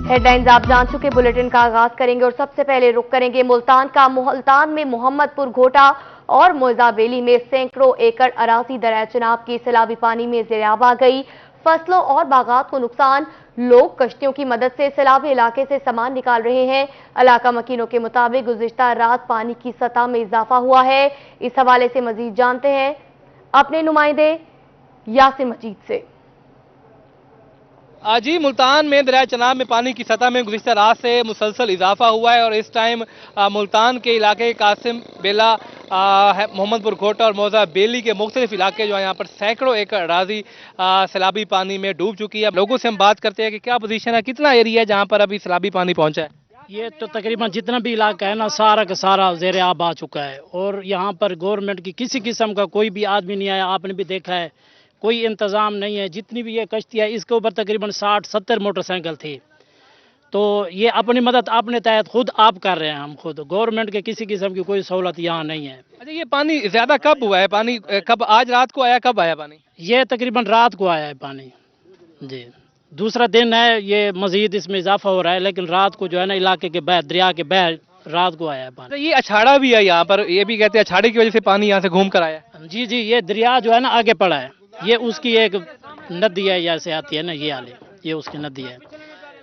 Headlines आप जान चुके, बुलेटिन का आगाज करेंगे और सबसे पहले रुख करेंगे मुल्तान का। मुल्तान में मोहम्मदपुर घोटा और मोजाबेली में सैकड़ों एकड़ अराजी दरिया चनाब की सैलाबी पानी में ज़ेर-आब आ गई। फसलों और बागात को नुकसान, लोग कश्तियों की मदद से सैलाबी इलाके से सामान निकाल रहे हैं। इलाका मकीनों के मुताबिक गुज़िश्ता रात पानी की सतह में इजाफा हुआ है। इस हवाले से मजीद जानते हैं अपने नुमाइंदे यासिर मजीद से। जी, मुल्तान में दरिया चनाब में पानी की सतह में गुज़िश्ता रात से मुसलसल इजाफा हुआ है और इस टाइम मुल्तान के इलाके कासिम बेला, मोहम्मदपुर घोटा और मौजा बेली के मुख्तलिफ इलाके जो है यहाँ पर सैकड़ों एकड़ अराजी सैलाबी पानी में डूब चुकी है। लोगों से हम बात करते हैं कि क्या पोजीशन है, कितना एरिया है जहाँ पर अभी सैलाबी पानी पहुँचा है। ये तो तकरीबन जितना भी इलाका है ना, सारा का सारा ज़ेर आब आ चुका है और यहाँ पर गवर्नमेंट की किसी किस्म का कोई भी आदमी नहीं आया। आपने भी देखा है, कोई इंतज़ाम नहीं है। जितनी भी ये कश्ती है इसके ऊपर तकरीबन 60-70 मोटरसाइकिल थी। तो ये अपनी मदद अपने तहत खुद आप कर रहे हैं, हम खुद। गवर्नमेंट के किसी किस्म की कोई सहूलत यहाँ नहीं है। अच्छा, ये पानी ज़्यादा कब हुआ है? पानी कब, आज रात को आया, कब आया पानी? ये तकरीबन रात को आया है पानी जी। दूसरा दिन है, ये मजीद इसमें इजाफा हो रहा है, लेकिन रात को जो है ना इलाके के बह, दरिया के बह रात को आया है पानी। तो ये अछाड़ा भी है यहाँ पर, ये भी कहते हैं अछाड़े की वजह से पानी यहाँ से घूम कर आया। जी जी, ये दरिया जो है ना आगे पड़ा है, ये उसकी एक नदी है, जैसे आती है ना ये वाली, ये उसकी नदी है।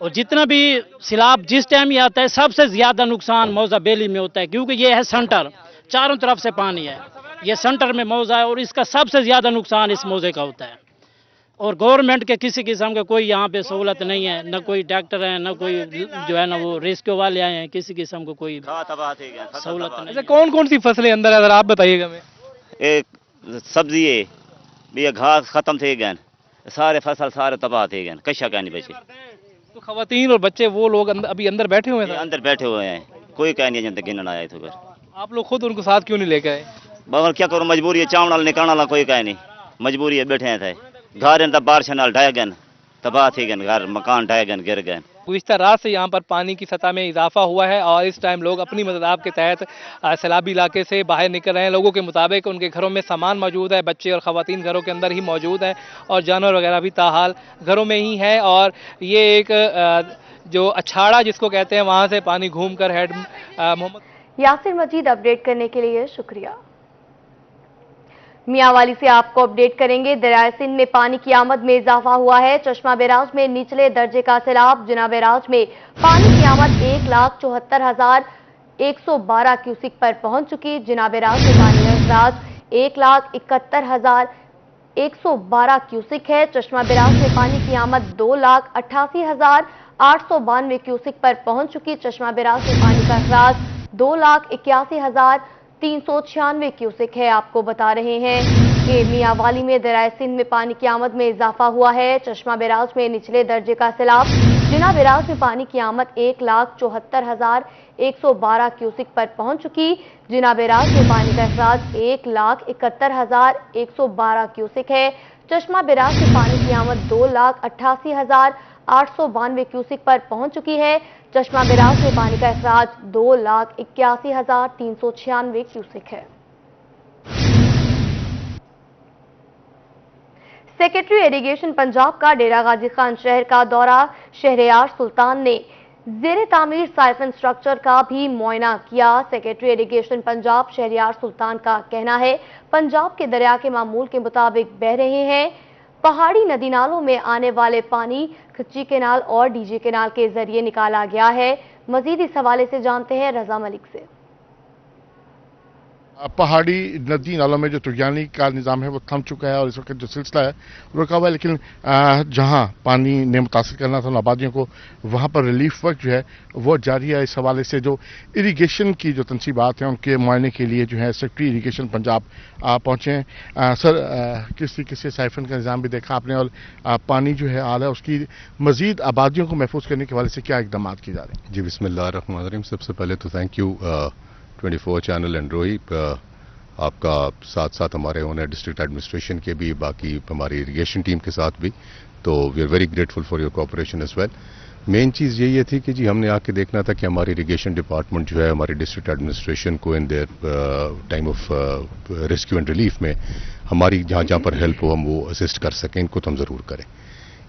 और जितना भी सैलाब जिस टाइम ही आता है सबसे ज्यादा नुकसान मौजा बेली में होता है, क्योंकि ये है सेंटर, चारों तरफ से पानी है, ये सेंटर में मौजा है और इसका सबसे ज्यादा नुकसान इस मौजे का होता है। और गवर्नमेंट के किसी किस्म का कोई यहाँ पे सहूलत नहीं है, न कोई डॉक्टर है, न कोई जो है ना वो रेस्क्यू वाले आए हैं, किसी किस्म को कोई सहूलत नहीं। अच्छा, कौन कौन सी फसलें अंदर है, अगर आप बताइएगा। मैं एक सब्जी है भी, घास खत्म थे गए, सारे फसल सारे तबाह थे गए, कशा का नहीं बचे। तो खवातीन और बच्चे वो लोग अभी अंदर बैठे हुए हैं? अंदर बैठे हुए हैं, कोई कह नहीं जनता गिनन आया तो। आप लोग खुद उनको साथ क्यों नहीं लेके आए? मगर क्या करो, मजबूरी है, चावल निकालना कोई कह नहीं, मजबूरी है, बैठे थे। घर बारिश नाल ढह गए, तबाह थे गए, घर मकान ढह गए, गिर गए। गुज़िश्ता रात से यहाँ पर पानी की सतह में इजाफा हुआ है और इस टाइम लोग अपनी मदद के तहत सैलाबी इलाके से बाहर निकल रहे हैं। लोगों के मुताबिक उनके घरों में सामान मौजूद है, बच्चे और ख़वातीन घरों के अंदर ही मौजूद हैं और जानवर वगैरह भी ताहाल घरों में ही है। और ये एक जो अछाड़ा जिसको कहते हैं, वहाँ से पानी घूम कर हेड मोहम्मद यासिर मजीद अपडेट करने के लिए शुक्रिया। मियांवाली से आपको अपडेट करेंगे। दरियाए सिंध में पानी की आमद में इजाफा हुआ है। चश्मा बैराज में निचले दर्जे का सैलाब। जिना बैराज में पानी की आमद 1,74,112 क्यूसिक पर पहुंच चुकी। जिना बैराज में पानी का अखराज 1,71,112 क्यूसिक है। चश्मा बैराज में पानी की आमद 2,88,892 क्यूसिक पर पहुंच चुकी। चश्मा बैराज में पानी का अखराज 2,81,396 क्यूसिक है। आपको बता रहे हैं कि मियांवाली में दरियाए सिंध में पानी की आमद में इजाफा हुआ है। चश्मा बैराज में निचले दर्जे का सैलाब। जिना बैराज में पानी की आमद 1,74,112 क्यूसिक पर पहुंच चुकी। जिना बैराज में पानी का अखराज 1,71,112 क्यूसिक है। चश्मा बैराज में पानी की आमद 2,88,892 क्यूसिक पर पहुंच चुकी है। चश्मा बैराज में पानी का अखराज 2,81,396 क्यूसिक है। सेक्रेटरी इरिगेशन पंजाब का डेरा गाजी खान शहर का दौरा। शहरयार सुल्तान ने ज़ेर तामीर साइफन स्ट्रक्चर का भी मुआयना किया। सेक्रेटरी इरिगेशन पंजाब शहरयार सुल्तान का कहना है, पंजाब के दरिया के मामूल के मुताबिक बह रहे हैं। पहाड़ी नदी नालों में आने वाले पानी खच्ची केनाल और डीजे केनाल के जरिए निकाला गया है। मजीद इस हवाले से जानते हैं रजा मलिक से। पहाड़ी नदी नालों में जो तुर्यानी का निज़ाम है वो थम चुका है और इस वक्त जो सिलसिला है रुका हुआ है, लेकिन जहां पानी ने मुतासिर करना था आबादियों को, वहां पर रिलीफ वर्क जो है वो जारी है। इस हवाले से जो इरिगेशन की जो तनसीबात हैं उनके मुआयने के लिए जो है सेक्रेटरी इरिगेशन पंजाब पहुंचे हैं। सर, किस तरीके से साइफन का निज़ाम भी देखा आपने और पानी जो है आला उसकी मजीद आबादियों को महफूज करने के हवाले से क्या इकदाम किए जा रहे हैं? जी, बिस्मिल्लाहिर्रहमानिर्रहीम। सबसे पहले तो थैंक यू 24 चैनल एंड रोही, आपका साथ साथ हमारे ओनर डिस्ट्रिक्ट एडमिनिस्ट्रेशन के भी, बाकी हमारी इरिगेशन टीम के साथ भी। तो we are very grateful for your cooperation as well. Main चीज़ यही थी कि जी हमने आके देखना था कि हमारी इरिगेशन डिपार्टमेंट जो है हमारी डिस्ट्रिक्ट एडमिनिस्ट्रेशन को in their time of rescue and relief में हमारी जहाँ जहाँ पर हेल्प हो हम वो असिस्ट कर सकें, इनको तो हम ज़रूर करें।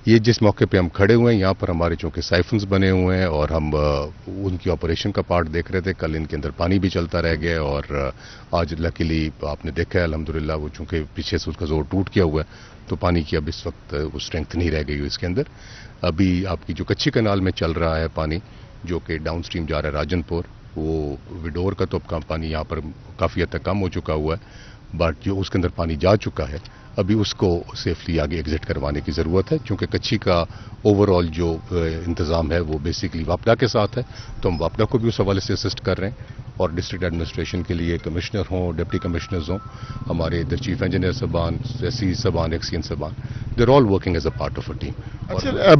ये जिस मौके पे हम खड़े हुए हैं, यहाँ पर हमारे चूँकि साइफन्स बने हुए हैं और हम उनकी ऑपरेशन का पार्ट देख रहे थे। कल इनके अंदर पानी भी चलता रह गया और आज लकीली आपने देखा है अल्हम्दुलिल्लाह, वो चूँकि पीछे से उसका जोर टूट गया हुआ है तो पानी की अब इस वक्त वो स्ट्रेंथ नहीं रह गई इसके अंदर। अभी आपकी जो कच्ची कनाल में चल रहा है पानी, जो कि डाउन स्ट्रीम जा रहा है राजनपुर, वो विडोर का तो अब पानी यहाँ पर काफ़ी हद तक कम हो चुका हुआ है, बट जो उसके अंदर पानी जा चुका है अभी उसको सेफली आगे एग्जिट करवाने की ज़रूरत है, क्योंकि कच्ची का ओवरऑल जो इंतज़ाम है वो बेसिकली वापडा के साथ है, तो हम वापडा को भी उस हवाले से असिस्ट कर रहे हैं। और डिस्ट्रिक्ट एडमिनिस्ट्रेशन के लिए कमिश्नर हों, डिप्टी कमिश्नर्स हों, हमारे इधर चीफ इंजीनियर साहबान, एससी साहबान, एक्सीएन साहबान, there all working as a part of a team. अच्छा,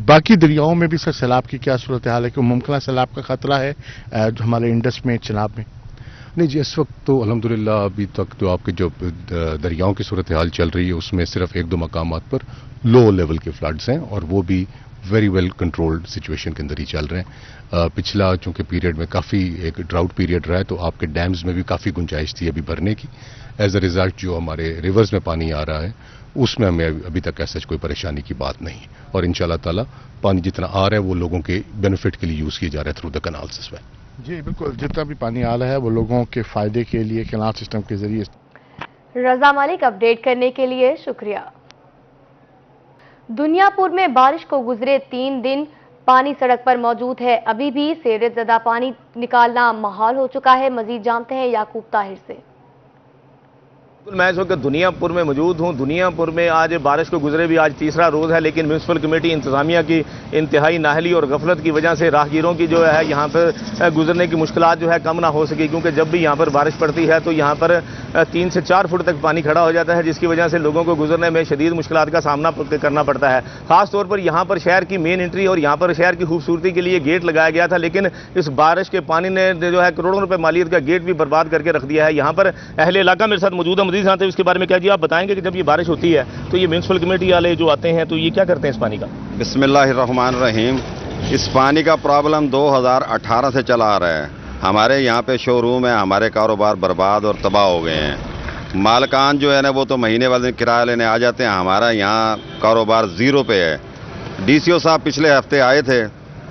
बाकी दरियाओं में भी सर सैलाब की क्या सूरत हाल है? कि मुमकिन सैलाब का खतरा है जो हमारे इंडस में, चिनाब में? नहीं जी, इस वक्त तो अल्हम्दुलिल्लाह अभी तक तो आपके जो दरियाओं की सूरत हाल चल रही है उसमें सिर्फ एक दो मकामात पर लो लेवल के फ्लड्स हैं और वो भी वेरी वेल कंट्रोल्ड सिचुएशन के अंदर ही चल रहे हैं। पिछला चूंकि पीरियड में काफ़ी एक ड्राउट पीरियड रहा है तो आपके डैम्स में भी काफ़ी गुंजाइश थी अभी भरने की। एज अ रिजल्ट जो हमारे रिवर्स में पानी आ रहा है उसमें हमें अभी तक ऐसा कोई परेशानी की बात नहीं, और इंशाल्लाह ताला पानी जितना आ रहा है वो लोगों के बेनिफिट के लिए यूज़ किया जा रहा है through the canals as well. जी बिल्कुल, जितना भी पानी आ रहा है वो लोगों के फायदे के लिए कैनाल सिस्टम के जरिए। रजा मालिक, अपडेट करने के लिए शुक्रिया। दुनियापुर में बारिश को गुजरे 3 दिन पानी सड़क पर मौजूद है। अभी भी सेरेत ज़दा पानी निकालना महाल हो चुका है। मजीद जानते हैं याकूब ताहिर से। मैं इस वक्त दुनियापुर में मौजूद हूँ। दुनियापुर में आज बारिश को गुजरे भी आज तीसरा रोज़ है, लेकिन म्यूनसिपल कमेटी इंतज़ामिया की इंतहाई नाहली और गफलत की वजह से राहगीरों की जो है यहाँ पर गुजरने की मुश्किलात जो है कम ना हो सकी, क्योंकि जब भी यहाँ पर बारिश पड़ती है तो यहाँ पर 3 से 4 फुट तक पानी खड़ा हो जाता है, जिसकी वजह से लोगों को गुजरने में शदीद मुश्किलात का सामना करना पड़ता है। ख़ास तौर पर यहाँ पर शहर की मेन एंट्री और यहाँ पर शहर की खूबसूरती के लिए गेट लगाया गया था, लेकिन इस बारिश के पानी ने जो है करोड़ों रुपए मालियत का गेट भी बर्बाद करके रख दिया है। यहाँ पर अहले इलाका मेरे साथ मौजूद है, मजीद जानते हैं इसके बारे में। क्या जी आप बताएंगे कि जब ये बारिश होती है तो ये म्यूनसिपल कमेटी वाले जो आते हैं तो ये क्या करते हैं इस पानी का? बिस्मिल्लाहिर्रहमानिर्रहीम। इस पानी का प्रॉब्लम 2018 से चला आ रहा है। हमारे यहाँ पे शोरूम है, हमारे कारोबार बर्बाद और तबाह हो गए हैं। मालकान जो है ना वो तो महीने वाले किराया लेने आ जाते हैं, हमारा यहाँ कारोबार ज़ीरो पे है। डीसीओ साहब पिछले हफ्ते आए थे,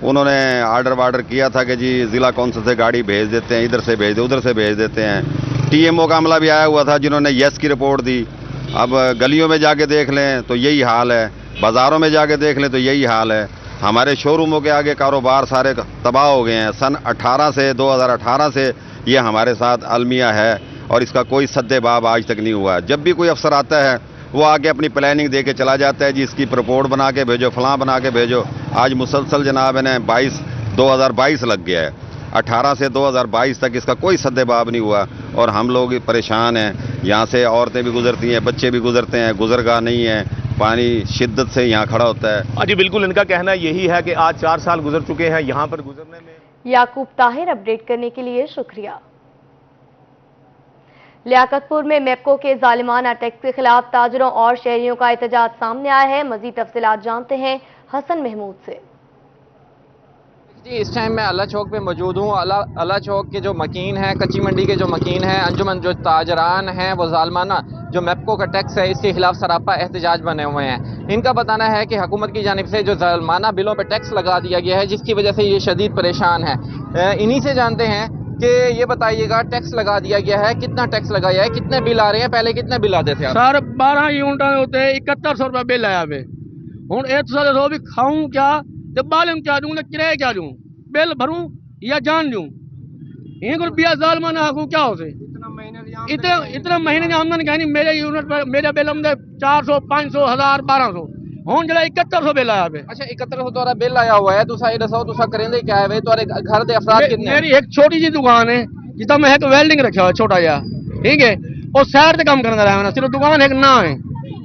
उन्होंने ऑर्डर किया था कि जी ज़िला कौंसिल से गाड़ी भेज देते हैं, इधर से भेज दे उधर से भेज देते हैं। टीएमओ का अमला भी आया हुआ था जिन्होंने यस की रिपोर्ट दी। अब गलियों में जाके देख लें तो यही हाल है, बाज़ारों में जाके देख लें तो यही हाल है। हमारे शोरूमों के आगे कारोबार सारे तबाह हो गए हैं। सन 2018 से ये हमारे साथ अलमिया है और इसका कोई सद्देबाब आज तक नहीं हुआ। जब भी कोई अफसर आता है वो आगे अपनी प्लानिंग दे के चला जाता है, जी इसकी रिपोर्ट बना के भेजो, फलां बना के भेजो। आज मुसलसल जनाब ने 2022 लग गया है, 18 से 2022 तक इसका कोई सद्देबाब नहीं हुआ और हम लोग परेशान हैं। यहाँ से औरतें भी गुजरती हैं, बच्चे भी गुजरते हैं, गुजरगाह नहीं है, पानी शिद्दत से यहाँ खड़ा होता है। जी बिल्कुल, इनका कहना यही है कि आज 4 साल गुजर चुके हैं यहाँ पर गुजरने में। याकूब ताहिर, अपडेट करने के लिए शुक्रिया। लियाकतपुर में मेपको के जालिमाना टैक्स के खिलाफ ताजरों और शहरियों का एहतजाज सामने आया है। मजीद तफसीलात जानते हैं हसन महमूद से। जी इस टाइम मैं अल्लाह चौक पे मौजूद हूँ। अल्लाह चौक के जो मकीन हैं, कच्ची मंडी के जो मकीन हैं, अंजुमन जो ताजरान हैं, वो जालमाना जो मेपको का टैक्स है इसके खिलाफ सरापा एहतजाज बने हुए हैं। इनका बताना है कि हुकूमत की जानिब से जो जालमाना बिलों पे टैक्स लगा दिया गया है, जिसकी वजह से ये शदीद परेशान है। इन्हीं से जानते हैं कि ये बताइएगा, टैक्स लगा दिया गया है, कितना टैक्स लगाया है, कितने बिल आ रहे हैं, पहले कितने बिल आते थे? सर 12 यूनिट होते हैं, 7100 रुपये बिल आया वे। हूँ एक भी खाऊं क्या, जब बालम क्या दूं, किराया क्या दूं, बिल भरूं या जान दूं? 1 रुपया जालमाना हाकू क्या होते? इतना महीने की आमदनी कहनी मेरे यूनिट पर मेरा बिल आमदे 400, 500, 1000, 1200 हूँ जरा 7100 बिल आया वे। अच्छा 7100 तो बिल आया हुआ है। दूसरा ये दसो दूसरा करेंगे क्या है वे? तो घर दे अफराद कितने? मेरी एक छोटी सी दुकान है जितना मैं एक वेल्डिंग रखा हुआ छोटा जा, ठीक है, और साइड से काम करना रहा, सिर्फ दुकान एक ना है,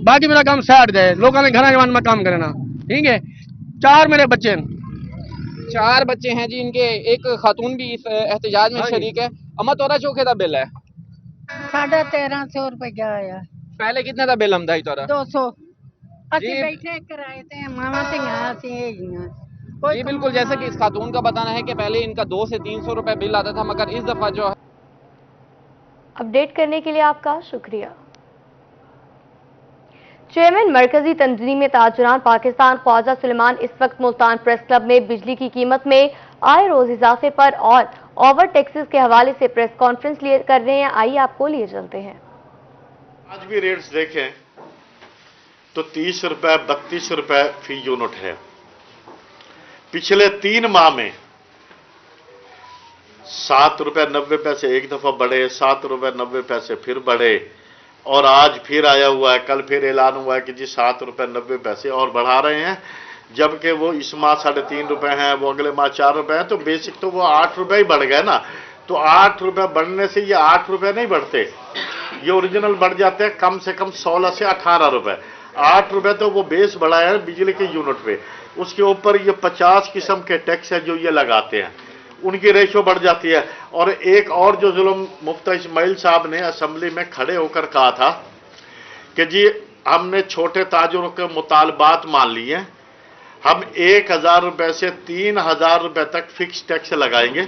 बाकी मेरा काम साइड जाए, लोगों ने घर में काम करना, ठीक है। 4 मेरे बच्चे हैं। 4 बच्चे हैं जी इनके। एक खातून भी इस एहतजाज में शरीक है। अम्मा तोरा चौके का बिल है 1350 रुपया आया। पहले कितना था बिल आमदा तोरा? 200। ਅਸੀਂ बैठे किराए ते मामा धियां ਅਸੀਂ ਹੈਗੀਆਂ। जी बिल्कुल, जैसे कि इस खातून का बताना है कि पहले इनका 200 से 300 रुपए बिल आता था, मगर इस दफा जो है। अपडेट करने के लिए आपका शुक्रिया। चेयरमैन मरकजी तंजीम ताजरान पाकिस्तान ख्वाजा सुलेमान इस वक्त मुल्तान प्रेस क्लब में बिजली की कीमत में आए रोज इजाफे पर और ओवर टैक्सेस के हवाले से प्रेस कॉन्फ्रेंस कर रहे हैं। आइए आपको लिए चलते हैं। आज भी रेट्स देखें तो 30 रुपए 32 रुपए फी यूनिट है। पिछले 3 माह में 7 रुपए 90 पैसे एक दफा बढ़े, 7 रुपए 90 पैसे फिर बढ़े और आज फिर आया हुआ है, कल फिर ऐलान हुआ है कि जी 7 रुपए 90 पैसे और बढ़ा रहे हैं, जबकि वो इस माह 3.5 रुपए हैं, वो अगले माह 4 रुपए हैं, तो बेसिक तो वो 8 रुपए ही बढ़ गए ना। तो 8 रुपए बढ़ने से ये 8 रुपए नहीं बढ़ते, ये ओरिजिनल बढ़ जाते हैं कम से कम 16 से 18 रुपए। 8 रुपए तो वो बेस बढ़ा है बिजली के यूनिट पे, उसके ऊपर ये 50 किस्म के टैक्स है जो ये लगाते हैं, उनकी रेशो बढ़ जाती है। और एक और जो जुल्म मुफ्ती इस्माइल साहब ने असेंबली में खड़े होकर कहा था कि जी हमने छोटे ताजरों के मुतालबात मान लिए, हम 1000 रुपए से 3000 रुपए तक फिक्स टैक्स लगाएंगे,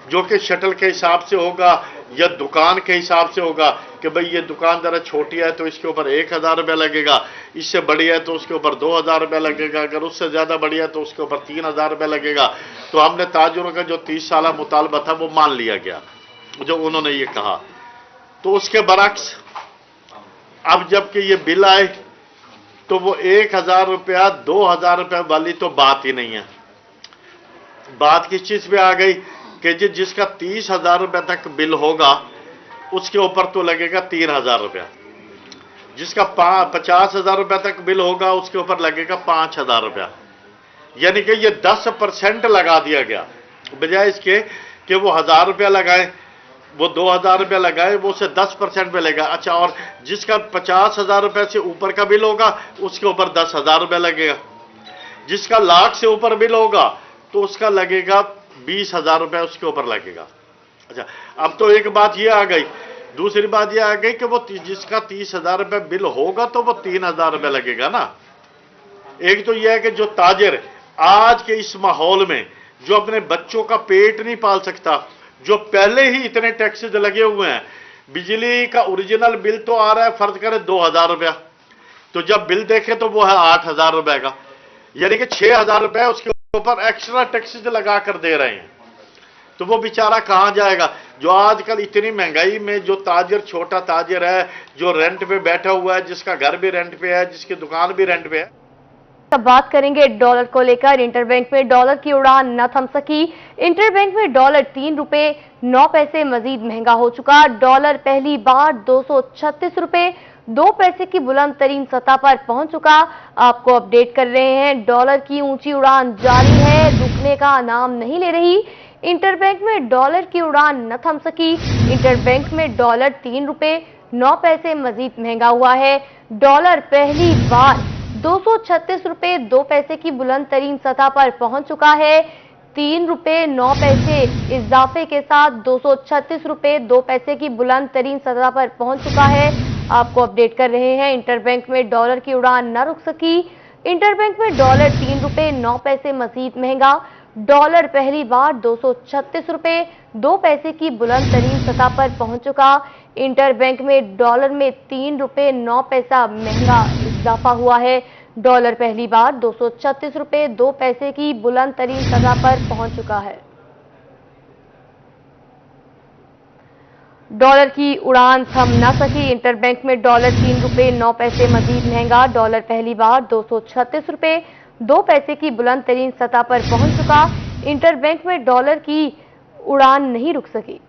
जो कि शटल के हिसाब से होगा या दुकान के हिसाब से होगा कि भाई ये दुकान जरा छोटी है तो इसके ऊपर 1000 रुपये लगेगा, इससे बड़ी है तो उसके ऊपर 2000 रुपये लगेगा, अगर उससे ज़्यादा बड़ी है तो उसके ऊपर 3000 रुपये लगेगा। तो हमने ताजरों का जो 30 साल मुतालबा था वो मान लिया गया, जो उन्होंने ये कहा। तो उसके बरक्स अब जबकि ये बिल आए तो वो 1000 रुपया 2000 रुपये वाली तो बात ही नहीं है। बात किस चीज़ पे आ गई कि जिसका 30,000 रुपये तक बिल होगा उसके ऊपर तो लगेगा 3000 रुपया, जिसका 50,000 रुपये तक बिल होगा उसके ऊपर लगेगा 5000 रुपया। यानी कि ये 10% लगा दिया गया, बजाय इसके कि वो 1000 रुपया लगाए, वो 2000 रुपया लगाए, वो उसे 10% पे लगेगा। अच्छा, और जिसका 50,000 रुपये से ऊपर का बिल होगा उसके ऊपर 10,000 रुपया लगेगा, जिसका लाख से ऊपर बिल होगा तो उसका लगेगा 20,000 रुपये उसके ऊपर लगेगा। अच्छा, अब तो एक बात ये आ गई, दूसरी बात ये आ गई कि वो जिसका 30,000 रुपये बिल होगा तो वो 3,000 रुपये लगेगा ना। एक तो यह है कि जो ताजिर आज के इस माहौल में जो अपने बच्चों का पेट नहीं पाल सकता, जो पहले ही इतने टैक्सेस लगे हुए हैं, बिजली का ओरिजिनल बिल तो आ रहा है फर्ज करें 2000 रुपया, तो जब बिल देखे तो वो है 8000 रुपए का, यानी कि 6000 रुपए उसके ऊपर एक्स्ट्रा टैक्सेस लगा कर दे रहे हैं। तो वो बेचारा कहां जाएगा? जो आजकल इतनी महंगाई में जो ताजिर, छोटा ताजिर है, जो रेंट पे बैठा हुआ है, जिसका घर भी रेंट पे है, जिसकी दुकान भी रेंट पे है। अब बात करेंगे डॉलर को लेकर। इंटरबैंक में डॉलर की उड़ान न थम सकी। इंटरबैंक में डॉलर 3 रुपए 9 पैसे मजीद महंगा हो चुका। डॉलर पहली बार 236 रुपए 2 पैसे की बुलंद तरीन सतह पर पहुंच चुका। आपको अपडेट कर रहे हैं, डॉलर की ऊंची उड़ान जारी है, रुकने का नाम नहीं ले रही। इंटरबैंक में डॉलर की उड़ान न थम सकी। इंटरबैंक में डॉलर 3 रुपए 9 पैसे मजीद महंगा हुआ है। डॉलर पहली बार 236 रुपए 2 पैसे की बुलंद तरीन सतह पर पहुंच चुका है। 3 रुपए 9 पैसे इजाफे के साथ 236 रुपए 2 पैसे की बुलंद तरीन सतह पर पहुंच चुका है। आपको अपडेट कर रहे हैं, इंटरबैंक में डॉलर की उड़ान न रुक सकी। इंटरबैंक में डॉलर 3 रुपए 9 पैसे मजीद महंगा। डॉलर पहली बार 236 रुपए 2 पैसे की बुलंद तरीन सतह पर पहुंच चुका। इंटरबैंक में डॉलर में 3 रुपए 9 पैसा महंगा इजाफा हुआ है। डॉलर पहली बार 236 रुपए 2 पैसे की बुलंद तरीन सतह पर पहुंच चुका है। डॉलर की उड़ान थम न सकी। इंटरबैंक में डॉलर 3 रुपए 9 पैसे मजीद महंगा। डॉलर पहली बार 236 रुपए 2 पैसे की बुलंद तरीन सतह पर पहुंच चुका। इंटरबैंक में डॉलर की उड़ान नहीं रुक सकी।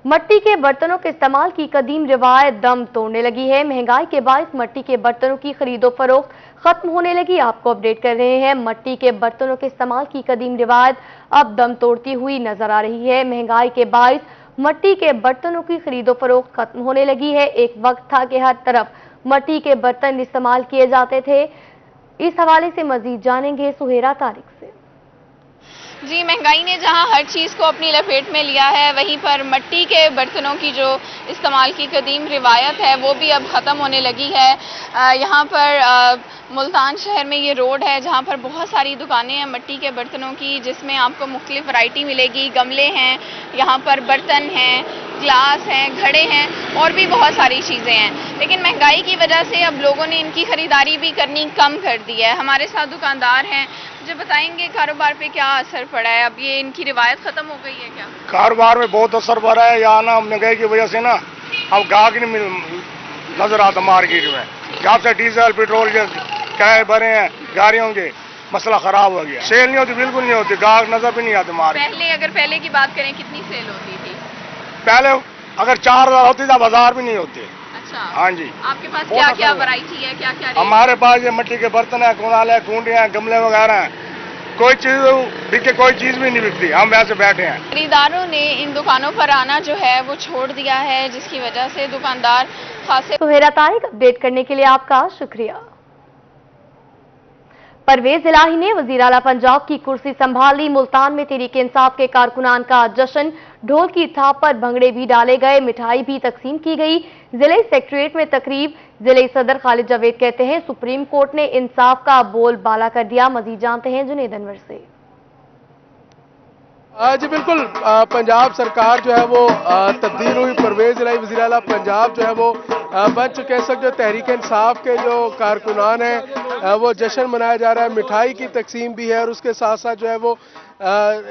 मट्टी के बर्तनों के इस्तेमाल की कदीम रिवायत दम तोड़ने लगी है। महंगाई के बायस मट्टी के बर्तनों की खरीदो फरोख्त खत्म होने लगी। आपको अपडेट कर रहे हैं, मट्टी के बर्तनों के इस्तेमाल की कदीम रिवायत अब दम तोड़ती हुई नजर आ रही है। महंगाई के बायस मट्टी के बर्तनों की खरीदो फरोख्त खत्म होने लगी है। एक वक्त था कि हर तरफ मट्टी के बर्तन इस्तेमाल किए जाते थे। इस हवाले से मजीद जानेंगे सुहेरा तारिक से। जी, महंगाई ने जहां हर चीज़ को अपनी लपेट में लिया है, वहीं पर मट्टी के बर्तनों की जो इस्तेमाल की कदीम रिवायत है वो भी अब ख़त्म होने लगी है। यहाँ पर मुल्तान शहर में ये रोड है जहाँ पर बहुत सारी दुकानें हैं मट्टी के बर्तनों की, जिसमें आपको मुख्तलिफ वैरायटी मिलेगी। गमले हैं, यहाँ पर बर्तन हैं, ग्लास हैं, घड़े हैं और भी बहुत सारी चीज़ें हैं। लेकिन महंगाई की वजह से अब लोगों ने इनकी खरीदारी भी करनी कम कर दी है। हमारे साथ दुकानदार हैं, मुझे बताएंगे कारोबार पे क्या असर पड़ा है? अब ये इनकी रिवायत ख़त्म हो गई है क्या? कारोबार में बहुत असर पड़ा है। यहाँ ना महंगाई की वजह से ना अब ग्राहक नहीं नजर आता मार्केट में। जब से डीजल पेट्रोल के किराए भरे हैं गाड़ियों के, मसला खराब हो गया। सेल नहीं होती, बिल्कुल नहीं होती, ग्राहक नजर भी नहीं आते मार्केट। पहले की बात करें, कितनी सेल होती थी? पहले अगर 4000 होती तो 1000 भी नहीं होते। अच्छा, हाँ जी। आपके पास क्या क्या वैरायटी है, क्या क्या? हमारे पास ये मिट्टी के बर्तन है, कुनाल है, कुंडियाँ हैं, गमले वगैरह हैं। कोई चीज बिके, कोई चीज भी नहीं बिकती। हम वैसे बैठे हैं। खरीदारों ने इन दुकानों पर आना जो है वो छोड़ दिया है, जिसकी वजह से दुकानदार खासे। सुहेरा तारिक, अपडेट करने के लिए आपका शुक्रिया। परवेज इलाही ने वजीर आला पंजाब की कुर्सी संभाली। मुल्तान में तहरीक इंसाफ के कारकुनान का जश्न, ढोल की थाप पर भंगड़े भी डाले गए, मिठाई भी तकसीम की गई। जिले सेक्रेटरीट में तकरीब। जिले सदर खालिद जावेद कहते हैं सुप्रीम कोर्ट ने इंसाफ का बोल बाला कर दिया। मजीद जानते हैं जुनेद अनवर से। जी बिल्कुल, पंजाब सरकार जो है वो तब्दील हुई। परवेज इलाही वज़ीर आला पंजाब जो है वो बन चुके हैं। इस वक्त जो तहरीक इंसाफ के जो कारकुनान हैं वो जश्न मनाया जा रहा है, मिठाई की तकसीम भी है और उसके साथ साथ जो है वो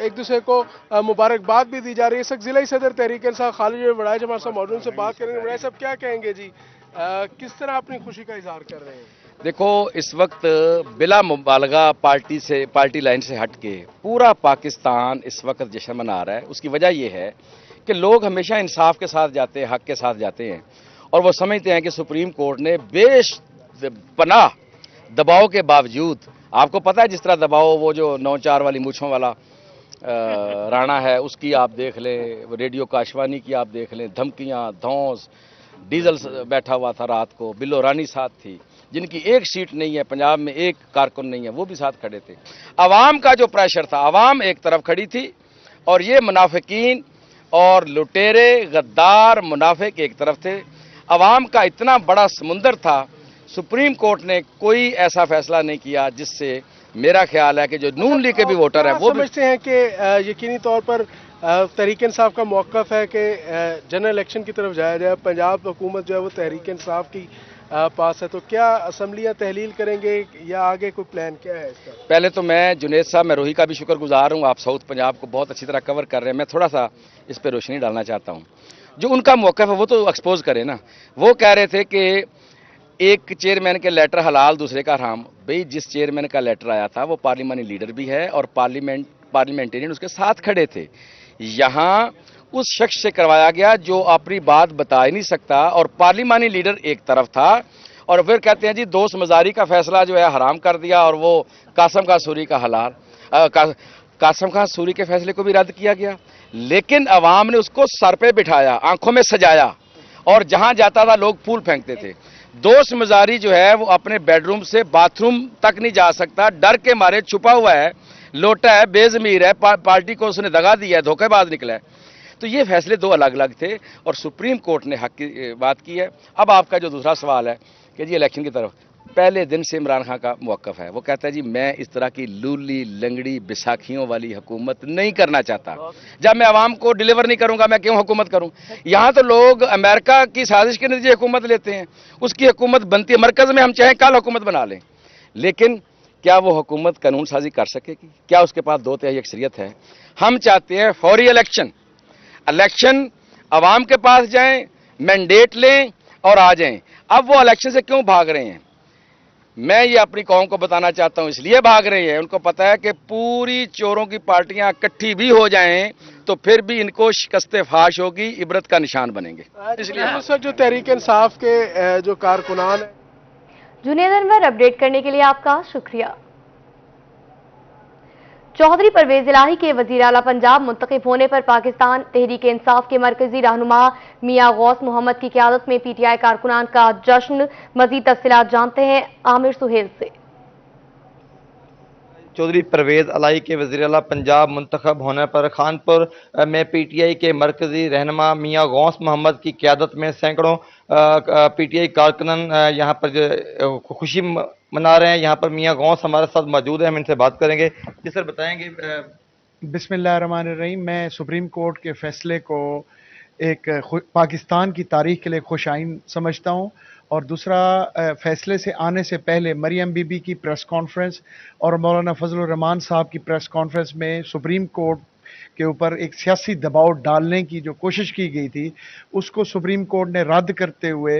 एक दूसरे को मुबारकबाद भी दी जा रही है। इस वक्त जिला सदर तहरीक इंसाफ खालिद वड़ाई हमारे साथ मौजूद से बात करेंगे। वड़ाई साहब क्या कहेंगे जी, किस तरह अपनी खुशी का इजहार कर रहे हैं? देखो, इस वक्त बिला मुबालगा पार्टी लाइन से हट के पूरा पाकिस्तान इस वक्त जश्न मना रहा है। उसकी वजह यह है कि लोग हमेशा इंसाफ के साथ जाते हैं, हक के साथ जाते हैं और वो समझते हैं कि सुप्रीम कोर्ट ने बेपनाह दबाव के बावजूद, आपको पता है जिस तरह दबाव वो जो 9-4 वाली मूछों वाला राणा है उसकी आप देख लें, रेडियो काशवानी की आप देख लें, धमकियां, धौंस, डीजल बैठा हुआ था रात को, बिल्लो रानी साथ थी, जिनकी एक सीट नहीं है पंजाब में, एक कारकुन नहीं है, वो भी साथ खड़े थे। अवाम का जो प्रेशर था, अवाम एक तरफ खड़ी थी और ये मुनाफिकीन और लुटेरे गद्दार मुनाफिक एक तरफ थे। अवाम का इतना बड़ा समुंदर था, सुप्रीम कोर्ट ने कोई ऐसा फैसला नहीं किया जिससे मेरा ख्याल है कि जो नून लीग के भी वोटर हैं वो समझते हैं कि यकीनी तौर पर तहरीक इंसाफ का मौक़िफ़ है कि जनरल इलेक्शन की तरफ जाया जाए। पंजाब हुकूमत जो है वो तहरीक इंसाफ की पास है, तो क्या असम्बलियाँ तहलील करेंगे या आगे कोई प्लान क्या है इसका? पहले तो मैं जुनेद साहब, मैं रोही का भी शुक्रगुजार हूँ, आप साउथ पंजाब को बहुत अच्छी तरह कवर कर रहे हैं। मैं थोड़ा सा इस पर रोशनी डालना चाहता हूँ। जो उनका मौक़िफ़ है वो तो एक्सपोज करें ना। वो कह रहे थे कि एक चेयरमैन के लेटर हलाल, दूसरे का हराम। भाई, जिस चेयरमैन का लेटर आया था वो पार्लियामानी लीडर भी है और पार्लियामेंटेरियन उसके साथ खड़े थे। यहाँ उस शख्स से करवाया गया जो अपनी बात बता ही नहीं सकता और पार्लियामानी लीडर एक तरफ था और फिर कहते हैं जी दोस्त मजारी का फैसला जो है हराम कर दिया और वो कासम खान सूरी का हलाल, कासम खान सूरी के फैसले को भी रद्द किया गया। लेकिन अवाम ने उसको सर पे बिठाया, आंखों में सजाया और जहां जाता था लोग फूल फेंकते थे। दोस्त मजारी जो है वो अपने बेडरूम से बाथरूम तक नहीं जा सकता, डर के मारे छुपा हुआ है, लोटा है, बेजमीर है, पार्टी को उसने दगा दिया है, धोखेबाज निकला है। तो ये फैसले दो अलग अलग थे और सुप्रीम कोर्ट ने हक की बात की है। अब आपका जो दूसरा सवाल है कि जी इलेक्शन की तरफ, पहले दिन से इमरान खान का मौक़िफ़ है, वो कहता है जी मैं इस तरह की लूली लंगड़ी बिसाखियों वाली हुकूमत नहीं करना चाहता। जब मैं आवाम को डिलीवर नहीं करूंगा मैं क्यों हुकूमत करूं? यहाँ तो लोग अमेरिका की साजिश के नतीजे हुकूमत लेते हैं, उसकी हुकूमत बनती है मरकज़ में, हम चाहें कल हुकूमत बना लें, लेकिन क्या वो हुकूमत कानून साजी कर सकेगी? क्या उसके पास 2/3 अक्सरियत है? हम चाहते हैं फौरी इलेक्शन अवाम के पास जाएं, मैंडेट लें और आ जाएं। अब वो इलेक्शन से क्यों भाग रहे हैं? मैं ये अपनी कौम को बताना चाहता हूं, इसलिए भाग रहे हैं, उनको पता है कि पूरी चोरों की पार्टियां इकट्ठी भी हो जाएं तो फिर भी इनको शिकस्त फाश होगी, इबरत का निशान बनेंगे। इसलिए इस वक्त जो तहरीक इंसाफ के जो कारकुनान है। जुनेद अनवर, अपडेट करने के लिए आपका शुक्रिया। चौधरी परवेज इलाही के वजीर आला पंजाब मुंतखब होने पर पाकिस्तान तहरीक इंसाफ के मरकजी रहनुमा मियां गौस मोहम्मद की क़यादत में पीटीआई कारकुनान का जश्न। मजीद तफसीलात जानते हैं आमिर सुहेल से। चौधरी परवेज इलाही के वज़ीर आला पंजाब मुंतखब होने पर खानपुर में पीटीआई के मरकजी रहनुमा मियां गौस मोहम्मद की क़यादत में सैकड़ों पीटीआई कारकुनान यहाँ पर खुशी मना रहे हैं। यहाँ पर मियां गौस हमारे साथ मौजूद हैं, हम इनसे बात करेंगे। जी सर, बताएंगे। बिस्मिल्लाहिर्रहमानिर्रहीम। मैं सुप्रीम कोर्ट के फैसले को एक पाकिस्तान की तारीख के लिए खुश आइन समझता हूँ। और दूसरा, फैसले से आने से पहले मरियम बीबी की प्रेस कॉन्फ्रेंस और मौलाना फजलुर रहमान साहब की प्रेस कॉन्फ्रेंस में सुप्रीम कोर्ट के ऊपर एक सियासी दबाव डालने की जो कोशिश की गई थी, उसको सुप्रीम कोर्ट ने रद्द करते हुए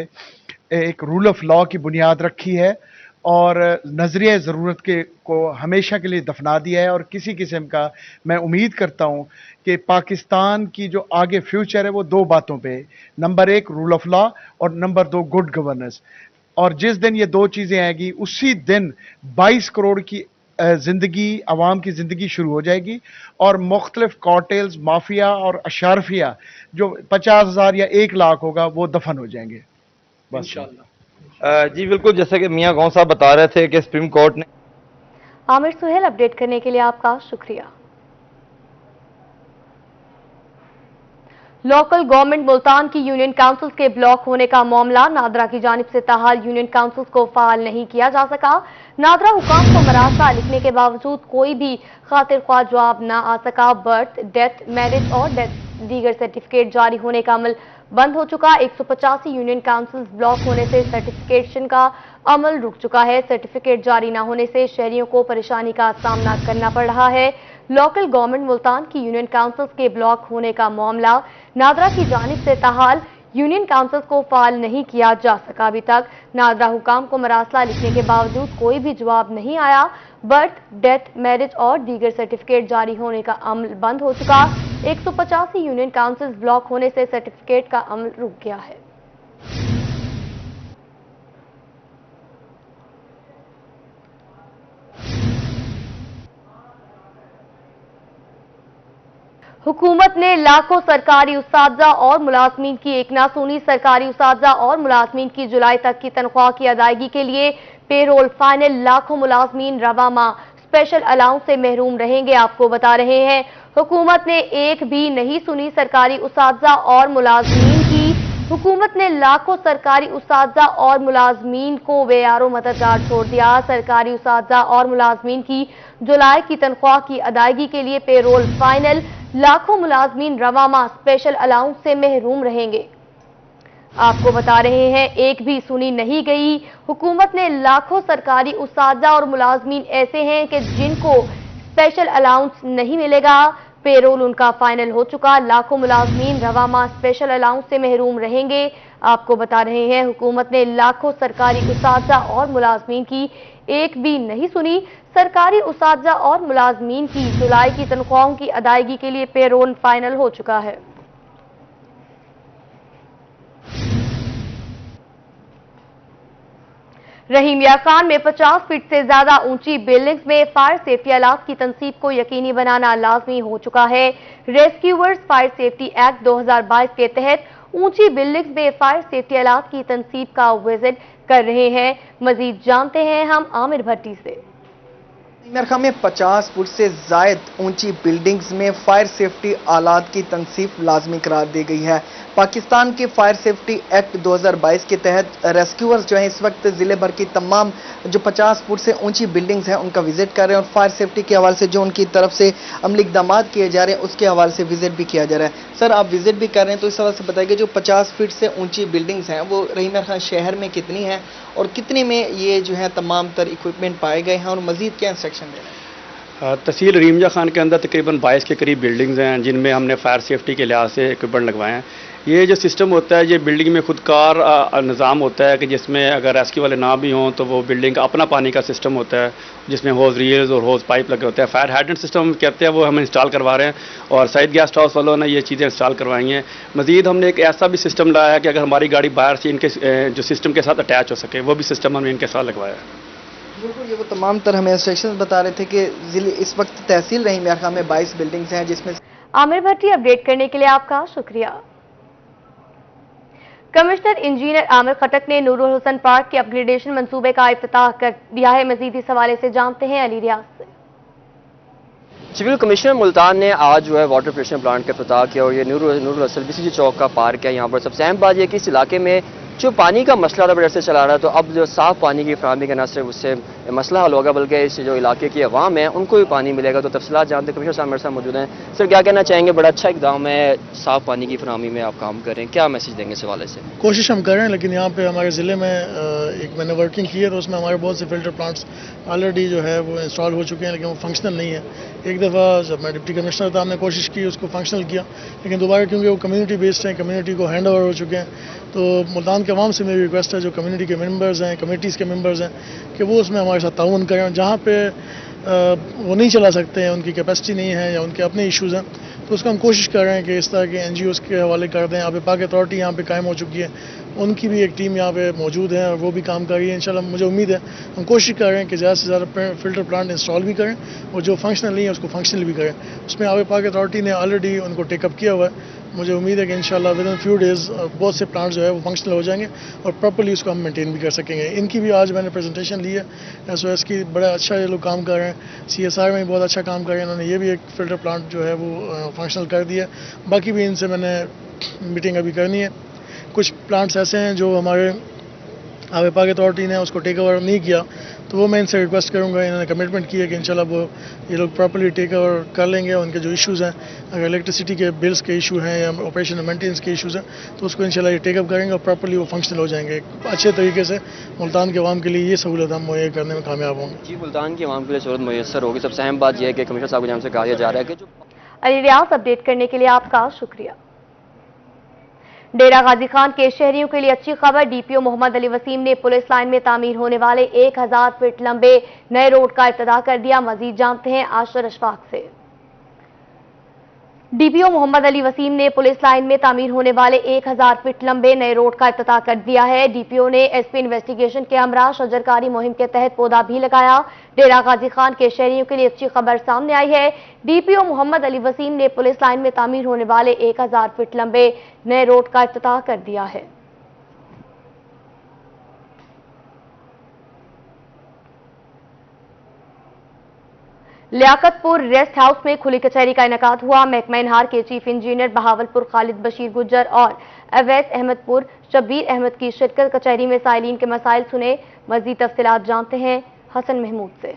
एक रूल ऑफ लॉ की बुनियाद रखी है और नजरिए ज़रूरत के को हमेशा के लिए दफना दिया है। और किसी किस्म का मैं उम्मीद करता हूँ कि पाकिस्तान की जो आगे फ्यूचर है वो दो बातों पे, नंबर 1 रूल ऑफ लॉ और नंबर 2 गुड गवर्नेंस। और जिस दिन ये दो चीज़ें आएगी उसी दिन 22 करोड़ की ज़िंदगी, आवाम की ज़िंदगी शुरू हो जाएगी और मुख्तलिफ कॉर्टेल्स, माफिया और अशारफिया जो 50,000 या 1 लाख होगा वो दफन हो जाएंगे। बस जी बिल्कुल, जैसे कि मियां गौं साहब बता रहे थे कि सुप्रीम कोर्ट ने। आमिर सुहेल, अपडेट करने के लिए आपका शुक्रिया। लोकल गवर्नमेंट मुल्तान की यूनियन काउंसिल्स के ब्लॉक होने का मामला नादरा की जानिब से ताहाल यूनियन काउंसिल्स को फाल नहीं किया जा सका। नादरा हुकाम को मरासा लिखने के बावजूद कोई भी खातिर ख्वाह जवाब न आ सका। बर्थ, डेथ, मैरिज और दीगर सर्टिफिकेट जारी होने का अमल बंद हो चुका। 185 यूनियन काउंसिल्स ब्लॉक होने से सर्टिफिकेशन का अमल रुक चुका है। सर्टिफिकेट जारी न होने से शहरियों को परेशानी का सामना करना पड़ रहा है। लोकल गवर्नमेंट मुल्तान की यूनियन काउंसिल्स के ब्लॉक होने का मामला नादरा की जानिब से ताहाल यूनियन काउंसिल्स को फाल नहीं किया जा सका। अभी तक नादरा हुकाम को मरासला लिखने के बावजूद कोई भी जवाब नहीं आया। बर्थ, डेथ, मैरिज और दीगर सर्टिफिकेट जारी होने का अमल बंद हो चुका। 185 यूनियन काउंसिल्स ब्लॉक होने से सर्टिफिकेट का अमल रुक गया है। हुकूमत ने लाखों सरकारी उस्तादा और मुलाजमीन की एक ना सुनी। सरकारी उस्तादा और मुलाजमीन की जुलाई तक की तनख्वाह की अदायगी के लिए पेरोल फाइनल। लाखों मुलाजमीन रवा माह स्पेशल अलाउंस से महरूम रहेंगे। आपको बता रहे हैं, हुकूमत ने एक भी नहीं सुनी सरकारी उस्तादा और मुलाजमीन की। हुकूमत ने लाखों सरकारी उस्तादा और मुलाजमीन को बेयारो मददगार छोड़ दिया। सरकारी उस्तादा और मुलाजमीन की जुलाई की तनख्वाह की अदायगी के लिए पेरोल फाइनल। लाखों मुलाजमीन रवा माह स्पेशल अलाउंस से महरूम रहेंगे। आपको बता रहे हैं, एक भी सुनी नहीं गई। हुकूमत ने लाखों सरकारी उस्तादा और मुलाजमीन ऐसे हैं कि जिनको स्पेशल अलाउंस नहीं मिलेगा। पेरोल उनका फाइनल हो चुका। लाखों मुलाजमीन रवा माह स्पेशल अलाउंस से महरूम रहेंगे। आपको बता रहे हैं, हुकूमत ने लाखों सरकारी उस्तादा और मुलाजमीन की एक भी नहीं सुनी। सरकारी उस्तादा और मुलाजमीन की जुलाई की तनख्वाहों की अदायगी के लिए पेरोल फाइनल हो चुका है। रहीम यार खान में 50 फीट से ज्यादा ऊंची बिल्डिंग्स में फायर सेफ्टी आलात की तनसीब को यकीनी बनाना लाजमी हो चुका है। रेस्क्यूअर्स फायर सेफ्टी एक्ट 2022 के तहत ऊंची बिल्डिंग्स में फायर सेफ्टी आलात की तनसीब का विजिट कर रहे हैं। मजीद जानते हैं हम आमिर भट्टी से। मेरखा में 50 फुट से जायद ऊंची बिल्डिंग्स में फायर सेफ्टी आलात की तनसीब लाजमी करार दी गई है। पाकिस्तान के फायर सेफ्टी एक्ट 2022 के तहत रेस्क्यूअर्स जो है इस वक्त जिले भर की तमाम जो 50 फुट से ऊंची बिल्डिंग्स हैं उनका विजिट कर रहे हैं और फायर सेफ्टी के हवाले से जो उनकी तरफ से अमली इक़दाम किए जा रहे हैं उसके हवाले से विजिट भी किया जा रहा है। सर, आप विजिट भी कर रहे हैं तो इस हवाले से बताइए, जो 50 फीट से ऊंची बिल्डिंग्स हैं वो रहीम यार खान शहर में कितनी हैं और कितने में ये जो है तमाम तर इक्विपमेंट पाए गए हैं और मजीद क्या इंस्ट्रक्शन दे रहे हैं? तहसील रहीम खान के अंदर तकरीबन 22 के करीब बिल्डिंग्स हैं जिनमें हमने फायर सेफ्टी के लिहाज से इक्विपमेंट लगवाए हैं। ये जो सिस्टम होता है, ये बिल्डिंग में खुदकार निज़ाम होता है कि जिसमें अगर रेस्क्यू वाले ना भी हों तो वो बिल्डिंग का अपना पानी का सिस्टम होता है जिसमें होज़ रील्स और होज़ पाइप लगे होते हैं। फायर हाइड्रेंट सिस्टम कहते हैं वो हम इंस्टॉल करवा रहे हैं और सईद गेस्ट हाउस वालों ने ये चीज़ें इंस्टॉल करवाई हैं। मज़ीद हमने एक ऐसा भी सिस्टम लाया है कि अगर हमारी गाड़ी बाहर से इनके जो सिस्टम के साथ अटैच हो सके वो भी सिस्टम हमने इनके साथ लगवाया है। बिल्कुल, ये वो तमाम तर हमें इंस्ट्रक्शंस बता रहे थे कि जिले इस वक्त तहसील रहीम यार खान में 22 बिल्डिंग्स हैं जिसमें। आमिर भट्टी, अपडेट करने के लिए आपका शुक्रिया। कमिश्नर इंजीनियर आमिर खटक ने नूरुल हुसन पार्क के अपग्रेडेशन मंसूबे का इफ्तिताह कर दिया है। मजीद इस हवाले से जानते हैं अली रियाज से। सिविल कमिश्नर मुल्तान ने आज जो है वाटर प्रेशर प्लांट का इफ्तिताह किया और ये नूरुल हुसन बीसीजी चौक का पार्क है। यहाँ पर सबसे अहम बात यह कि इस इलाके में जो पानी का मसला था बड़े से चला रहा है, तो अब जो साफ पानी की फराहमी का न सिर्फ उससे مسئلہ حل ہوگا بلکہ اس جو علاقے کی عوام ہے ان کو بھی پانی ملے گا. تو تفصیلات جانتے کمشنر صاحب میرے ساتھ موجود ہیں. سر کیا کہنا چاہیں گے؟ بڑا اچھا اقدام ہے, صاف پانی کی فراہمی میں آپ کام کر رہے ہیں, کیا میسج دیں گے اس حوالے سے؟ کوشش ہم کر رہے ہیں, لیکن یہاں پہ ہمارے ضلع میں ایک میں نے ورکنگ کی ہے تو اس میں ہمارے بہت سے فلٹر پلانٹس آلریڈی جو ہے وہ انسٹال ہو چکے ہیں, لیکن وہ فنکشنل نہیں ہے. ایک دفعہ جب میں ڈپٹی کمشنر تھا ہم نے کوشش کی اس کو فنکشنل کیا, لیکن دوبارہ کیونکہ وہ کمیونٹی بیسڈ ہیں, کمیونٹی کو ہینڈ اوور ہو چکے ہیں, تو ملتان کے عوام سے میری ریکویسٹ ہے جو کمیونٹی کے ممبرز ہیں, کمیٹیز کے ممبرز ہیں, کہ وہ اس میں ہمارے ساتھ تعاون کریں. جہاں پہ وہ نہیں چلا سکتے ہیں, ان کی کیپیسٹی نہیں ہے یا ان کے اپنے ایشوز ہیں, تو اس کا ہم کوشش کر رہے ہیں کہ اس طرح کے NGOs کے حوالے کر دیں. آب پاک اتھارٹی یہاں پہ قائم ہو چکی ہے, ان کی بھی ایک ٹیم یہاں پہ موجود ہے اور وہ بھی کام کر رہی ہے. انشاءاللہ مجھے امید ہے ہم کوشش کر رہے ہیں کہ زیادہ سے زیادہ فلٹر پلانٹ انسٹال بھی کریں اور جو فنکشنل نہیں ہے اس کو فنکشنل بھی کریں. اس میں آب پاک اتھارٹی نے آلریڈی ان کو ٹیک اپ کیا ہوا ہے. مجھے امید ہے کہ انشاءاللہ ود ان فیو ڈیز بہت سے پلانٹ جو ہے وہ فنکشنل ہو جائیں گے اور پراپرلی اس کو ہم مینٹین بھی کر سکیں گے. ان کی بھی آج میں نے پریزنٹیشن لی ہے, SOS کی, بڑا اچھا یہ لوگ کام کر رہے ہیں. CSR میں بہت اچھا کام کر رہے ہیں, انہوں نے یہ بھی ایک فلٹر پلانٹ جو ہے وہ فنکشنل کر دیا. باقی بھی ان سے میں نے میٹنگ ابھی کرنی ہے. کچھ پلانٹس ایسے ہیں جو ہمارے آب پاک اتھارٹی نے اس کو ٹیک اوور نہیں کیا, تو وہ میں ان سے ریکویسٹ کروں گا. انہوں نے کمٹمنٹ کی ہے کہ انشاءاللہ وہ یہ لوگ پراپرلی ٹیک اوور کر لیں گے. ان کے جو ایشوز ہیں, اگر الیکٹریسٹی کے بلز کے ایشو ہیں یا آپریشن اور مینٹیننس کے ایشوز ہیں, تو اس کو انشاءاللہ یہ ٹیک اپ کریں گے اور پراپرلی وہ فنکشنل ہو جائیں گے. اچھے طریقے سے ملتان کے عوام کے لیے یہ سہولت ہم مہیا کرنے میں کامیاب ہوں گے. جی, ملتان کی عوام کے لیے سہولت میسر ہوگی. سب سے اہم بات یہ ہے کہ کمشنر صاحب کی جانب سے کہا جا رہا ہے کہ جو علی ریاض اپڈیٹ کرنے کے لیے آپ کا شکریہ. ڈیرہ غازی خان کے شہریوں کے لیے اچھی خبر. DPO محمد علی وسیم نے پولیس لائن میں تعمیر ہونے والے 1000 فٹ لمبے نئے روڈ کا افتتاح کر دیا. مزید جانتے ہیں عاشر اشفاق سے. DPO محمد علی وسیم نے پولیس لائن میں تعمیر ہونے والے 1000 فٹ لمبے نئے روڈ کا افتتاح کر دیا ہے. DPO نے SP انویسٹیگیشن کے ہمراہ شجرکاری مہم کے تحت پودا بھی لگایا. ڈیرہ غازی خان کے شہریوں کے لیے اچھی خبر سامنے آئی ہے. DPO محمد علی وسیم نے پولیس لائن میں تعمیر ہونے والے 1000 فٹ لمبے نئے روڈ کا افتتاح کر دیا ہے. لیاقت پور ریسٹ ہاؤس میں کھلی کچہری کا انعقاد ہوا. محکمہ انہار کے چیف انجینئر بہاولپور خالد بشیر گجر اور اویس احمد پور شبیر احمد کی شرکت. کچہری میں سائلین کے مسائل سنے. مزید تفصیلات جانتے ہیں حسن محمود سے.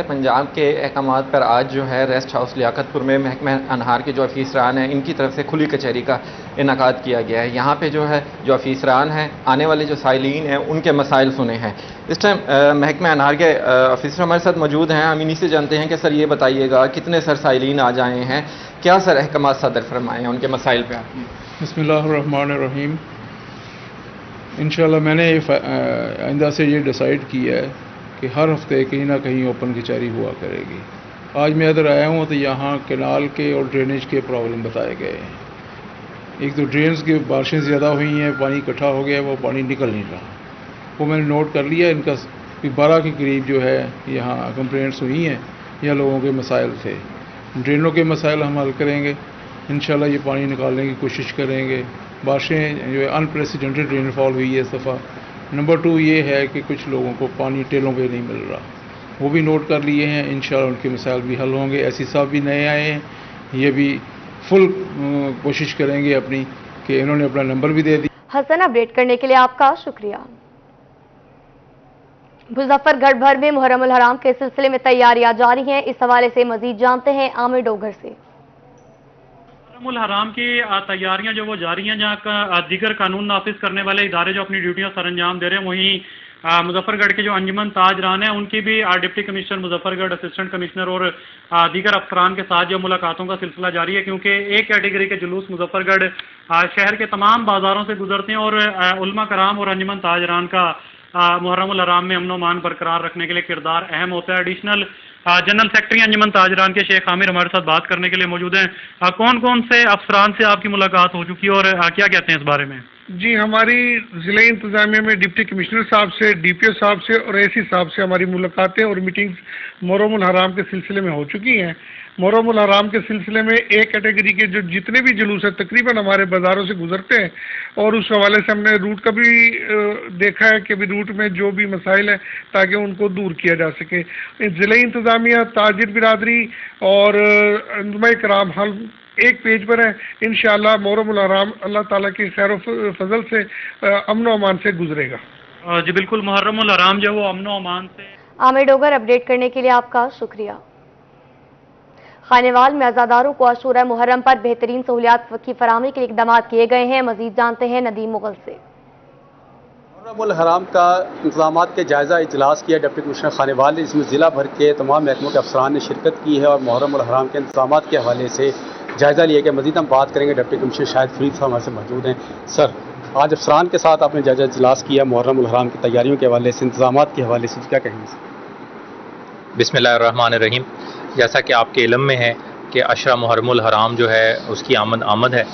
پنجاب کے احکامات پر آج جو ہے ریسٹ ہاؤس لیاقت پور میں محکمہ انہار کے جو افیسران ہیں ان کی طرف سے کھلی کچہری کا انعقاد کیا گیا ہے. یہاں پہ جو ہے جو افیسران ہیں آنے والے جو سائلین ہیں ان کے مسائل سنے ہیں. اس ٹائم محکمہ انہار کے افیسر ہمارے ساتھ موجود ہیں. ہم انہی سے جانتے ہیں کہ سر یہ بتائیے گا کتنے سر سائلین آ جائے ہیں, کیا سر احکامات صدر فرمائے ہیں ان کے مسائل پہ. بسم اللہ الرحمن الرحیم. انشاءاللہ میں نے آئندہ سے یہ ڈیسائیڈ کیا ہے کہ ہر ہفتے کہیں نہ کہیں اوپن کچہری ہوا کرے گی. آج میں ادھر آیا ہوں تو یہاں کینال کے اور ڈرینیج کے پرابلم بتائے گئے ہیں. ایک تو ڈرینز کی بارشیں زیادہ ہوئی ہیں, پانی اکٹھا ہو گیا, وہ پانی نکل نہیں رہا, وہ میں نے نوٹ کر لیا. ان کا 12 کے قریب جو ہے یہاں کمپلینٹس ہوئی ہیں یا لوگوں کے مسائل تھے. ڈرینوں کے مسائل ہم حل کریں گے انشاءاللہ. یہ پانی نکالنے کی کوشش کریں گے. بارشیں جو ہے انپریسیڈنٹڈ رین فال ہوئی ہے اس دفعہ. نمبر 2 یہ ہے کہ کچھ لوگوں کو پانی ٹیلوں پہ نہیں مل رہا, وہ بھی نوٹ کر لیے ہیں. انشاءاللہ ان کے مسائل بھی حل ہوں گے. ایسی صاحب بھی نئے آئے ہیں, یہ بھی فل کوشش کریں گے اپنی کہ انہوں نے اپنا نمبر بھی دے دیا. حسن اپڈیٹ کرنے کے لیے آپ کا شکریہ. مظفر گڑھ بھر میں محرم الحرام کے سلسلے میں تیاریاں جاری ہیں. اس حوالے سے مزید جانتے ہیں عامر ڈوگر سے. محرم الحرام کی تیاریاں جو وہ جاری ہیں, جہاں دیگر قانون نافذ کرنے والے ادارے جو اپنی ڈیوٹیاں سر انجام دے رہے ہیں, وہیں مظفر گڑھ کے جو انجمن تاجران ہیں ان کی بھی ڈپٹی کمشنر مظفر گڑھ, اسسٹنٹ کمشنر اور دیگر افسران کے ساتھ جو ملاقاتوں کا سلسلہ جاری ہے, کیونکہ ایک کیٹیگری کے جلوس مظفر گڑھ شہر کے تمام بازاروں سے گزرتے ہیں اور علماء کرام اور انجمن تاجران کا محرم الحرام میں امن و امان برقرار رکھنے کے لیے کردار اہم ہوتا ہے. ایڈیشنل جنرل سیکرٹری انجمن تاجران کے شیخ عامر ہمارے ساتھ بات کرنے کے لیے موجود ہیں. کون کون سے افسران سے آپ کی ملاقات ہو چکی ہے اور کیا کہتے ہیں اس بارے میں؟ جی, ہماری ضلع انتظامیہ میں ڈپٹی کمشنر صاحب سے, DPO صاحب سے اور AC صاحب سے ہماری ملاقاتیں اور میٹنگز محرم الحرام کے سلسلے میں ہو چکی ہیں. محرم الحرام کے سلسلے میں ایک کیٹیگری کے جو جتنے بھی جلوس ہیں تقریباً ہمارے بازاروں سے گزرتے ہیں, اور اس حوالے سے ہم نے روٹ کا بھی دیکھا ہے کہ بھی روٹ میں جو بھی مسائل ہیں تاکہ ان کو دور کیا جا سکے. ضلع انتظامیہ, تاجر برادری اور علماء کرام ہم ایک پیج پر ہیں. انشاءاللہ محرم الحرام اللہ تعالیٰ کی خیر و فضل سے امن و امان سے گزرے گا. जी बिल्कुल, मुहर्रम उल हराम जो है वो अमन व अमान से। आमिर डोगर, अपडेट करने के लिए आपका शुक्रिया। खानेवाल में अज़ादारों को अशूरा मुहर्रम पर बेहतरीन सहूलियात की फराहमी के लिए इक़दाम किए गए हैं। मजीद जानते हैं नदीम मुगल से। मुहर्रम उल हराम का इंतजाम के जायजा इजलास किया डिप्टी कमिश्नर खानेवाल ने। इसमें ज़िला भर के तमाम महकमों के अफसरान ने शिरकत की है और मुहर्रम उल हराम के इंतजाम के हवाले से जायजा लिया गया। मजीद हम बात करेंगे, डिप्टी कमिश्नर शाहिद फरीद साहब हमारे से मौजूद हैं। सर, आज अफसरान के साथ आपने जायजा इजलास किया मुहर्रम उल हराम की तैयारियों के हवाले से, इंतजाम के हवाले से, क्या कहेंगे? बिस्मिल्लाहिर्रहमानिर्रहीम। जैसा कि आपके इल्म में है कि अशरा मुहर्रम उल हराम जो है उसकी आमद है।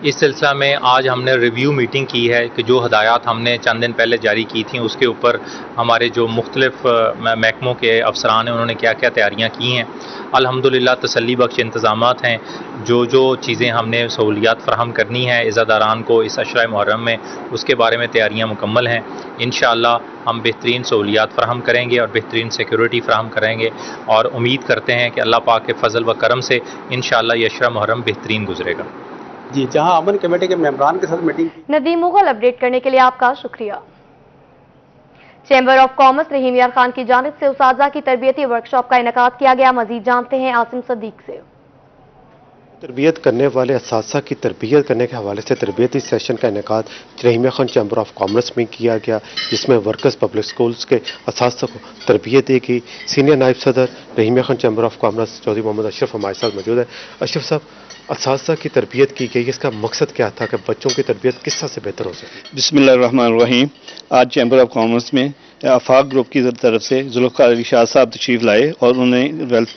इस सिलसिला में आज हमने रिव्यू मीटिंग की है कि जो हदायत हमने चंद दिन पहले जारी की थी उसके ऊपर हमारे जो मुख्तलिफ महकमों के अफसरान हैं उन्होंने क्या क्या तैयारियां की हैं। अल्हम्दुलिल्लाह तसल्ली बख्श इंतज़ामात हैं। जो चीज़ें हमने सहूलियात फ़राहम करनी है इज़ादारान को इस अशरा मुहर्रम में, उसके बारे में तैयारियाँ मुकम्मल हैं। इंशाअल्लाह हम बेहतरीन सहूलियात फ़राहम करेंगे और बेहतरीन सिक्योरिटी फ़राहम करेंगे और उम्मीद करते हैं कि अल्लाह पाक के फ़ज़ल व करम से इंशाअल्लाह ये अशरा मुहर्रम बेहतरीन गुजरेगा। जी, जहां अमन कमेटी के मेंबरान के साथ मीटिंग। नदीम मुगल, अपडेट करने के लिए आपका शुक्रिया। चैम्बर ऑफ कॉमर्स रहीम यार खान की जानिब से उस्ताज़ा की तरबियती वर्कशॉप का इनेकाद किया गया। मजीद जानते हैं आसिम सदीक से। तरबियत करने वाले असातिज़ा की तरबियत करने के हवाले से तरबियती सेशन का इनेकाद रहीम खान चैम्बर ऑफ कॉमर्स में किया गया, जिसमें वर्कर्स पब्लिक स्कूल्स के असातिज़ा को तरबियत दी गई। सीनियर नायब सदर Rahim Khan chamber of commerce Chaudhry Mohammad Ashraf हमारे साथ मौजूद है। अशरफ साहब, असातिज़ा की तरबियत की गई, इसका मकसद क्या था कि बच्चों की तरबियत किस तरह से बेहतर हो सके? बिस्मिल्लाहिर्रहमानिर्रहीम। आज चैम्बर ऑफ कॉमर्स में आफाक ग्रुप की तरफ से जुल्फ़िकार अली शाह साहब तशरीफ लाए और उन्होंने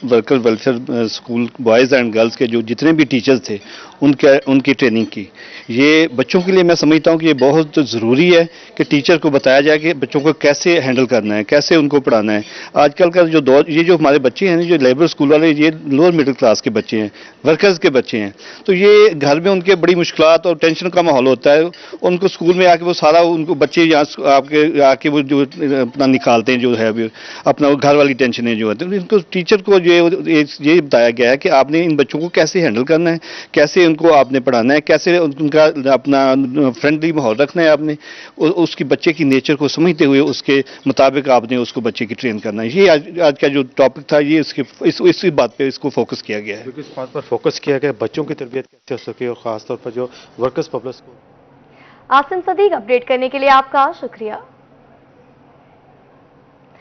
worker welfare school boys and girls के जो जितने भी टीचर्स थे उनकी ट्रेनिंग की। ये बच्चों के लिए मैं समझता हूँ कि ये बहुत ज़रूरी है कि टीचर को बताया जाए कि बच्चों को कैसे हैंडल करना है, कैसे उनको पढ़ाना है। आजकल का जो दौर, ये जो हमारे बच्चे हैं, जो लेबर स्कूल वाले, ये लोअर मिडिल क्लास के बच्चे हैं, वर्कर्स के बच्चे हैं, तो ये घर में उनके बड़ी मुश्किलात और टेंशन का माहौल होता है। उनको स्कूल में आके वो सारा उनको बच्चे यहाँ आके वो जो अपना निकालते हैं, जो है अपना घर वाली टेंशनें जो है, तो इनको टीचर को ये बताया गया है कि आपने इन बच्चों को कैसे हैंडल करना है, कैसे उनको आपने पढ़ाना है, कैसे उनका अपना फ्रेंडली माहौल रखना है। आपने उसकी बच्चे की नेचर को समझते हुए उसके मुताबिक आपने उसको बच्चे की ट्रेन करना है। ये आज का जो टॉपिक था, ये इसी बात पे इसको फोकस किया गया है। इस बात पर फोकस किया गया बच्चों की तरबियत कैसे हो सके, और ख़ासतौर पर जो workers public school. Asim Sadiq, update करने के लिए आपका शुक्रिया।